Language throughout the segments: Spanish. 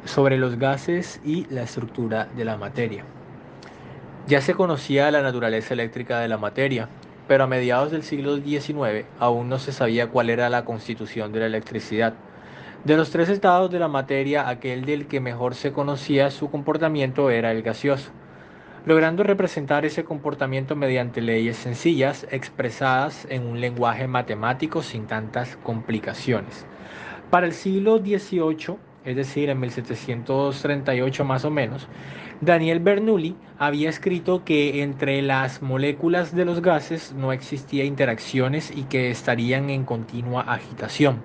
sobre los gases y la estructura de la materia. Ya se conocía la naturaleza eléctrica de la materia, pero a mediados del siglo XIX aún no se sabía cuál era la constitución de la electricidad. De los tres estados de la materia, aquel del que mejor se conocía su comportamiento era el gaseoso, logrando representar ese comportamiento mediante leyes sencillas expresadas en un lenguaje matemático sin tantas complicaciones. Para el siglo XVIII, es decir, en 1738 más o menos, Daniel Bernoulli había escrito que entre las moléculas de los gases no existía interacciones y que estarían en continua agitación.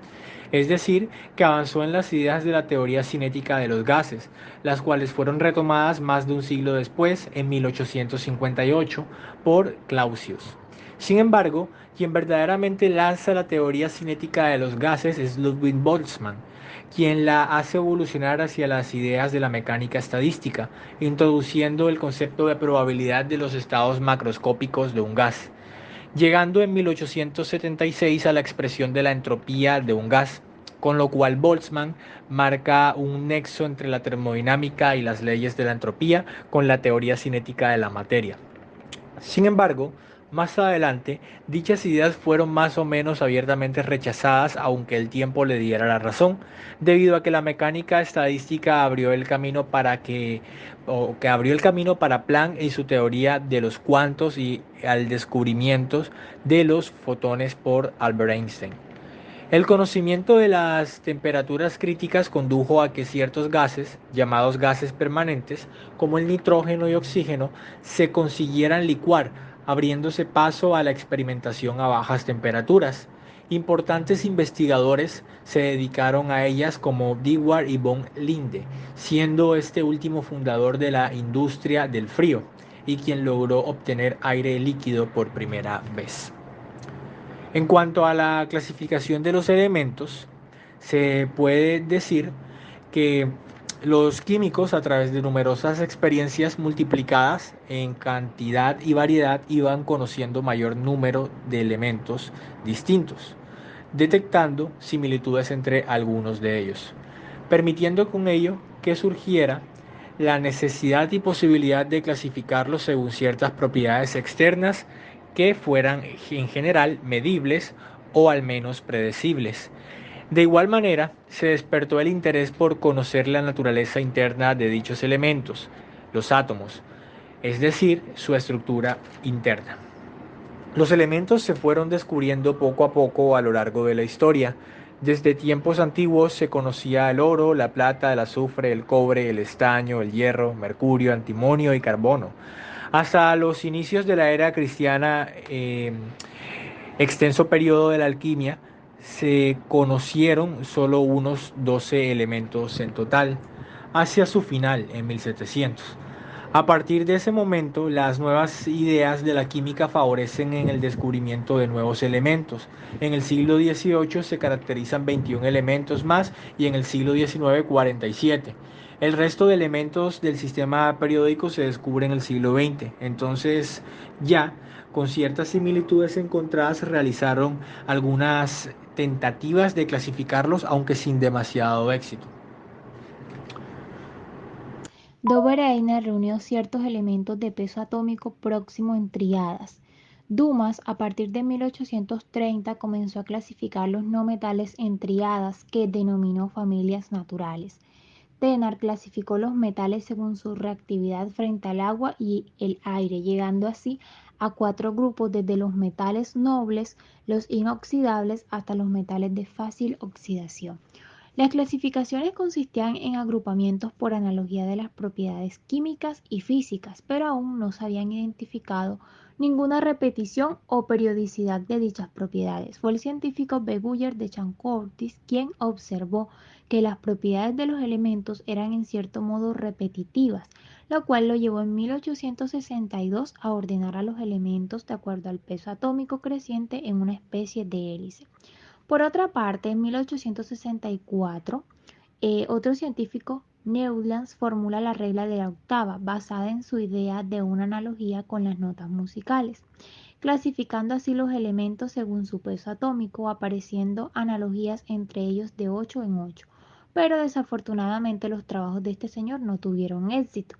Es decir, que avanzó en las ideas de la teoría cinética de los gases, las cuales fueron retomadas más de un siglo después, en 1858, por Clausius. Sin embargo, quien verdaderamente lanza la teoría cinética de los gases es Ludwig Boltzmann, quien la hace evolucionar hacia las ideas de la mecánica estadística, introduciendo el concepto de probabilidad de los estados macroscópicos de un gas, llegando en 1876 a la expresión de la entropía de un gas, con lo cual Boltzmann marca un nexo entre la termodinámica y las leyes de la entropía con la teoría cinética de la materia. Sin embargo, más adelante, dichas ideas fueron más o menos abiertamente rechazadas, aunque el tiempo le diera la razón, debido a que la mecánica estadística abrió el camino para Planck y su teoría de los cuantos y al descubrimiento de los fotones por Albert Einstein. El conocimiento de las temperaturas críticas condujo a que ciertos gases, llamados gases permanentes, como el nitrógeno y oxígeno, se consiguieran licuar, abriéndose paso a la experimentación a bajas temperaturas. Importantes investigadores se dedicaron a ellas como Dewar y von Linde, siendo este último fundador de la industria del frío y quien logró obtener aire líquido por primera vez. En cuanto a la clasificación de los elementos, se puede decir que los químicos, a través de numerosas experiencias multiplicadas en cantidad y variedad, iban conociendo mayor número de elementos distintos, detectando similitudes entre algunos de ellos, permitiendo con ello que surgiera la necesidad y posibilidad de clasificarlos según ciertas propiedades externas que fueran en general medibles o al menos predecibles. De igual manera, se despertó el interés por conocer la naturaleza interna de dichos elementos, los átomos, es decir, su estructura interna. Los elementos se fueron descubriendo poco a poco a lo largo de la historia. Desde tiempos antiguos se conocía el oro, la plata, el azufre, el cobre, el estaño, el hierro, mercurio, antimonio y carbono. Hasta los inicios de la era cristiana, extenso periodo de la alquimia, se conocieron solo unos 12 elementos en total, hacia su final en 1700. A partir de ese momento, las nuevas ideas de la química favorecen en el descubrimiento de nuevos elementos. En el siglo XVIII se caracterizan 21 elementos más y en el siglo XIX 47. El resto de elementos del sistema periódico se descubre en el siglo XX. Entonces, ya con ciertas similitudes encontradas, se realizaron algunas tentativas de clasificarlos, aunque sin demasiado éxito. Dobereiner reunió ciertos elementos de peso atómico próximo en tríadas. Dumas, a partir de 1830, comenzó a clasificar los no metales en tríadas que denominó familias naturales. Thénard clasificó los metales según su reactividad frente al agua y el aire, llegando así a cuatro grupos desde los metales nobles, los inoxidables, hasta los metales de fácil oxidación. Las clasificaciones consistían en agrupamientos por analogía de las propiedades químicas y físicas, pero aún no se habían identificado ninguna repetición o periodicidad de dichas propiedades. Fue el científico Beguyer de Chancourtis quien observó que las propiedades de los elementos eran en cierto modo repetitivas, lo cual lo llevó en 1862 a ordenar a los elementos de acuerdo al peso atómico creciente en una especie de hélice. Por otra parte, en 1864, otro científico, Newlands, formula la regla de la octava, basada en su idea de una analogía con las notas musicales, clasificando así los elementos según su peso atómico, apareciendo analogías entre ellos de 8 en 8. pero desafortunadamente los trabajos de este señor no tuvieron éxito.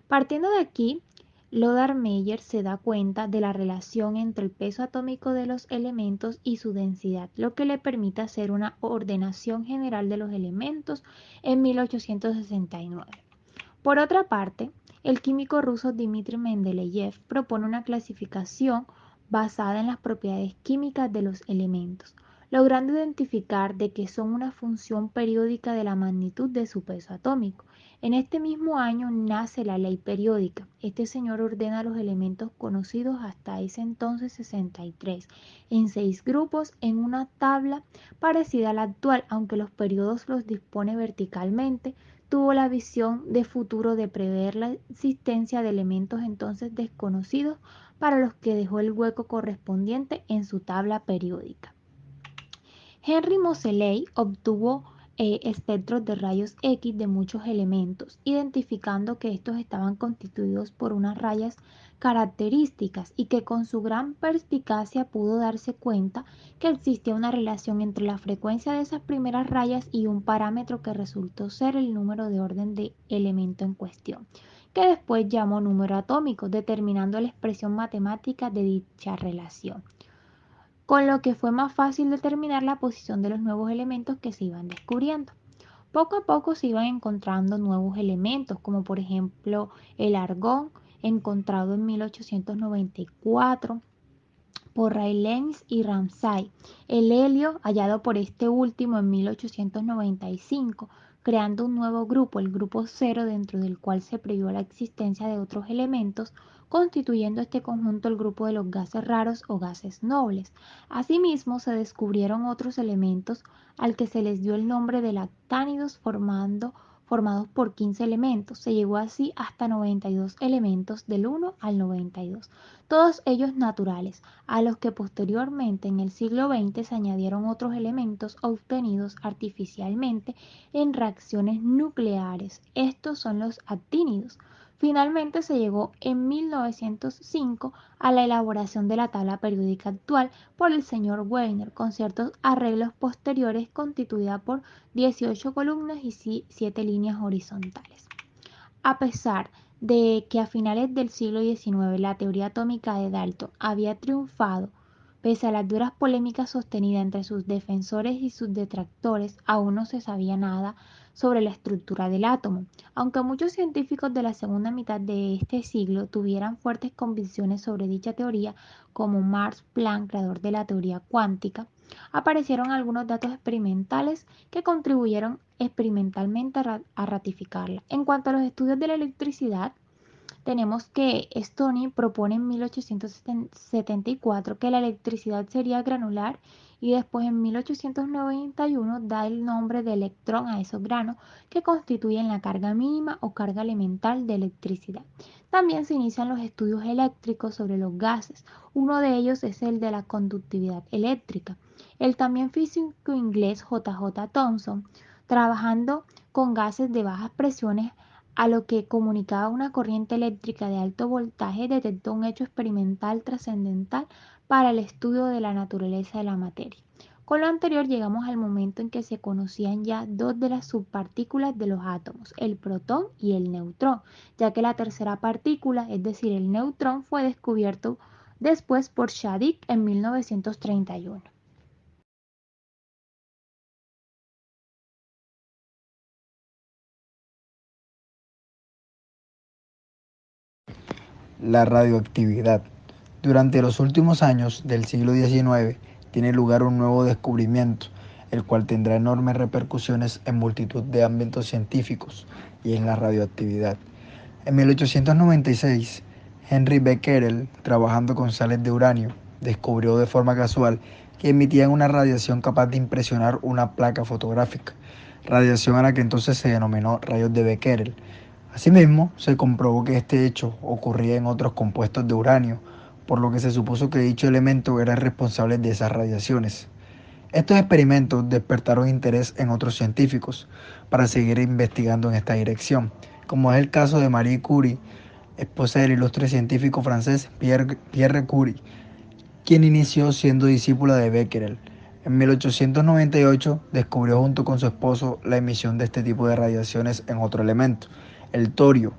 Partiendo de aquí, Lothar Meyer se da cuenta de la relación entre el peso atómico de los elementos y su densidad, lo que le permite hacer una ordenación general de los elementos en 1869. Por otra parte, el químico ruso Dmitri Mendeleev propone una clasificación basada en las propiedades químicas de los elementos, logrando identificar de que son una función periódica de la magnitud de su peso atómico. En este mismo año nace la ley periódica. Este señor ordena los elementos conocidos hasta ese entonces 63 en 6 grupos en una tabla parecida a la actual, aunque los periodos los dispone verticalmente. Tuvo la visión de futuro de prever la existencia de elementos entonces desconocidos para los que dejó el hueco correspondiente en su tabla periódica. Henry Moseley obtuvo espectros de rayos X de muchos elementos, identificando que estos estaban constituidos por unas rayas características y que con su gran perspicacia pudo darse cuenta que existía una relación entre la frecuencia de esas primeras rayas y un parámetro que resultó ser el número de orden de elemento en cuestión, que después llamó número atómico, determinando la expresión matemática de dicha relación, con lo que fue más fácil determinar la posición de los nuevos elementos que se iban descubriendo. Poco a poco se iban encontrando nuevos elementos, como por ejemplo el argón, encontrado en 1894 por Rayleigh y Ramsay, el helio, hallado por este último en 1895, creando un nuevo grupo, el grupo cero, dentro del cual se previó la existencia de otros elementos, constituyendo este conjunto el grupo de los gases raros o gases nobles. Asimismo, se descubrieron otros elementos al que se les dio el nombre de lactánidos formados por 15 elementos. Se llegó así hasta 92 elementos del 1 al 92, todos ellos naturales, a los que posteriormente en el siglo XX se añadieron otros elementos obtenidos artificialmente en reacciones nucleares. Estos son los actínidos. Finalmente se llegó en 1905 a la elaboración de la tabla periódica actual por el señor Wagner, con ciertos arreglos posteriores, constituida por 18 columnas y 7 líneas horizontales. A pesar de que a finales del siglo XIX la teoría atómica de Dalton había triunfado, pese a las duras polémicas sostenidas entre sus defensores y sus detractores, aún no se sabía nada sobre la estructura del átomo. Aunque muchos científicos de la segunda mitad de este siglo tuvieran fuertes convicciones sobre dicha teoría, como Max Planck, creador de la teoría cuántica, aparecieron algunos datos experimentales que contribuyeron experimentalmente a ratificarla. En cuanto a los estudios de la electricidad, tenemos que Stoney propone en 1874 que la electricidad sería granular y después en 1891 da el nombre de electrón a esos granos que constituyen la carga mínima o carga elemental de electricidad. También se inician los estudios eléctricos sobre los gases. Uno de ellos es el de la conductividad eléctrica. El también físico inglés J. J. Thomson, trabajando con gases de bajas presiones, a lo que comunicaba una corriente eléctrica de alto voltaje, detectó un hecho experimental trascendental para el estudio de la naturaleza de la materia. Con lo anterior llegamos al momento en que se conocían ya dos de las subpartículas de los átomos, el protón y el neutrón, ya que la tercera partícula, es decir, el neutrón, fue descubierto después por Chadwick en 1931. La radioactividad. Durante los últimos años del siglo XIX tiene lugar un nuevo descubrimiento, el cual tendrá enormes repercusiones en multitud de ámbitos científicos y en la radioactividad. En 1896, Henry Becquerel, trabajando con sales de uranio, descubrió de forma casual que emitían una radiación capaz de impresionar una placa fotográfica, radiación a la que entonces se denominó rayos de Becquerel. Asimismo, se comprobó que este hecho ocurría en otros compuestos de uranio, por lo que se supuso que dicho elemento era el responsable de esas radiaciones. Estos experimentos despertaron interés en otros científicos para seguir investigando en esta dirección, como es el caso de Marie Curie, esposa del ilustre científico francés Pierre Curie, quien inició siendo discípula de Becquerel. En 1898 descubrió junto con su esposo la emisión de este tipo de radiaciones en otro elemento, el torio.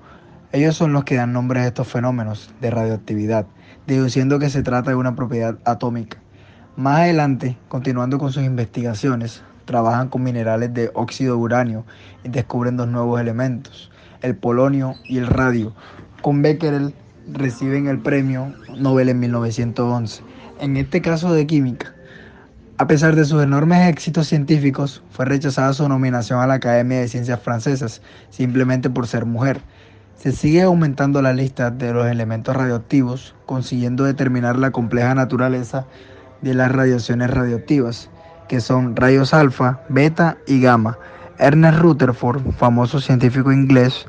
Ellos son los que dan nombre a estos fenómenos de radioactividad, deduciendo que se trata de una propiedad atómica. Más adelante, continuando con sus investigaciones, trabajan con minerales de óxido de uranio y descubren dos nuevos elementos, el polonio y el radio. Con Becquerel reciben el premio Nobel en 1911. En este caso de química, a pesar de sus enormes éxitos científicos, fue rechazada su nominación a la Academia de Ciencias Francesas, simplemente por ser mujer. Se sigue aumentando la lista de los elementos radioactivos, consiguiendo determinar la compleja naturaleza de las radiaciones radioactivas, que son rayos alfa, beta y gamma. Ernest Rutherford, famoso científico inglés,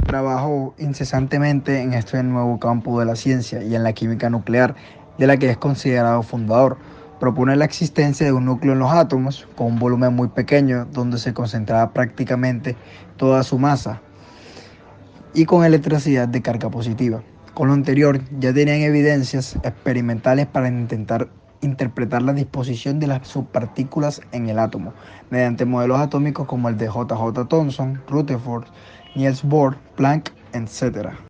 trabajó incesantemente en este nuevo campo de la ciencia y en la química nuclear, de la que es considerado fundador. Propone la existencia de un núcleo en los átomos con un volumen muy pequeño donde se concentraba prácticamente toda su masa y con electricidad de carga positiva. Con lo anterior ya tenían evidencias experimentales para intentar interpretar la disposición de las subpartículas en el átomo mediante modelos atómicos como el de J. J. Thomson, Rutherford, Niels Bohr, Planck, etc.